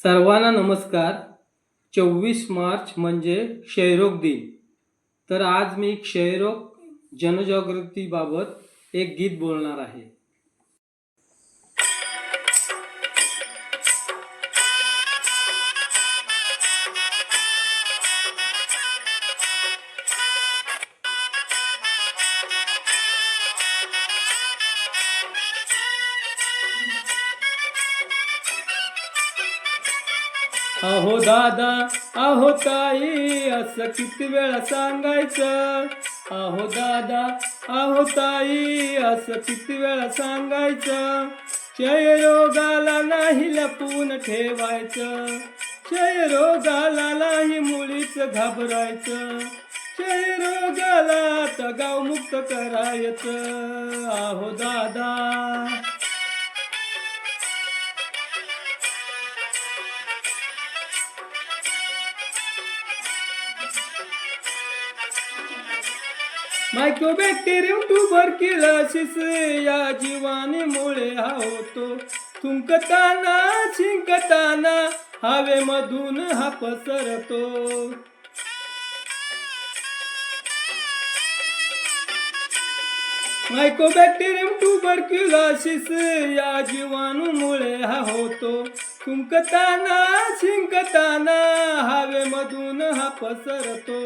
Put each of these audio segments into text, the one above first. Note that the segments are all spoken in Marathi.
सर्वांना नमस्कार. 24 मार्च म्हणजे क्षयरोग दिन. तर आज मी क्षयरोग जनजागृतीबाबत एक गीत बोलणार आहे. अहो दादा, अहो ताई, असं किती वेळा सांगायचं. अहो दादा, अहो ताई, असं किती वेळा सांगायचं. क्षयरोगाला नाही लपवून ठेवायचं, क्षयरोगाला नाही मुळीच घाबरायचं. क्षयरोगाला तर गावमुक्त करायचं. अहो दादा, मायक्रोबॅक्टेरियम ट्युबरक्युलोसिस या जीवाणूमुळे हा होतो. थुंकताना शिंकताना हवेमधून हा पसरतो. मायक्रोबॅक्टेरियम ट्युबरक्युलोसिस या जीवाणूमुळे हा होतो. थुंकताना शिंकताना हवेमधून हा पसरतो.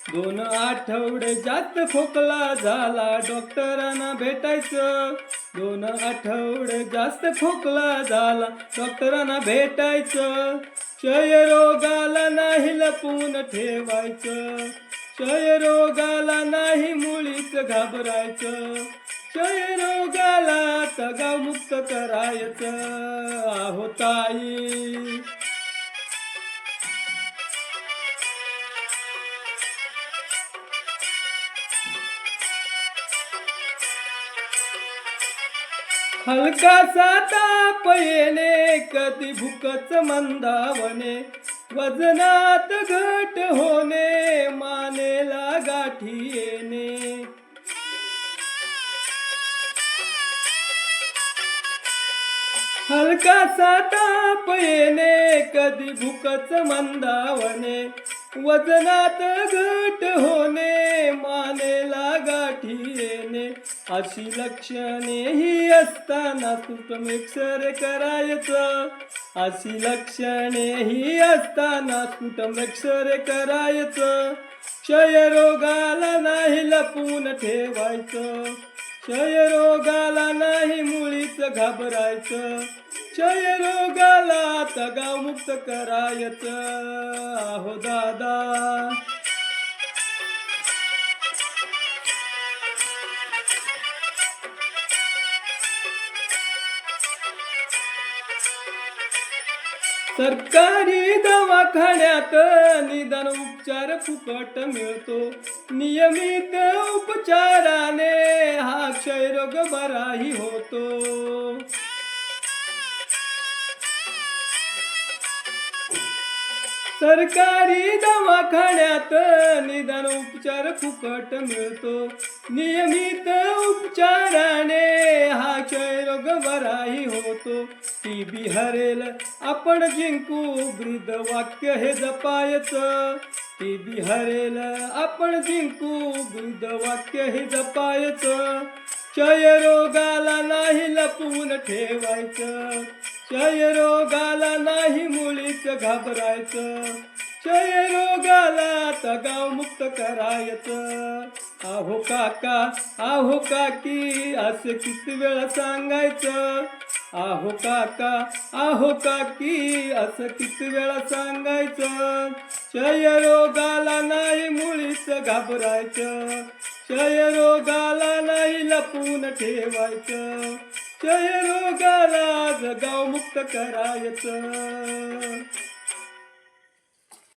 2 आठवडे जास्त खोकला झाला डॉक्टरांना भेटायचं. 2 आठवडे जास्त खोकला झाला डॉक्टरांना भेटायचं. क्षयरोगाला नाही लपवून ठेवायचं, क्षयरोगाला नाही मुळीच घाबरायचं. क्षयरोगाला तर गावमुक्त करायचं. अहो ताई, हलकासा ताप येणे, कधी भूकच मंदावणे, वजनात घट होणे, मानेला गाठी येणे. हलकासा ताप येणे, कधी भूकच मंदावणे, वजनात घट होणे, मानेला गाठी येणे. अशी लक्षणे ही असताना स्पुटम एक्सरे करायचं. अशी लक्षणे ही असताना स्पुटम एक्सरे करायचं. क्षयरोगाला नाही लपवून ठेवायचं, क्षयरोगाला नाही मुळीच घाबरायचं. क्षयरोगाला तर गावमुक्त करायचं. अहो दादा, सरकारी दवाखान्यात निदान उपचार फुकट मिळतो. नियमित उपचाराने हा क्षयरोग बराही होतो. सरकारी दवाखान्यात निदान उपचार फुकट मिळतो. नियमित उपचाराने हा क्षयरोग बराही होतो. टीबी हरेल आपण जिंकू, ब्रीद वाक्य हे जपायचं. टीबी हरेल आपण जिंकू, ब्रीद वाक्य हे जपायचं. क्षयरोगाला नाही लपवून ठेवायचं, क्षयरोगाला नाही मुळीच घाबरायचं. क्षयरोगाला तर गावमुक्त करायचं. अहो काका, अहो काकी, असे किती वेळा सांगायचं. अहो काका, अहो काकी, असं किती वेळा सांगायचं. क्षयरोगाला नाही मुळीच घाबरायचं, क्षयरोगाला नाही लपवून ठेवायचं. क्षयरोगाला गावमुक्त करायचं.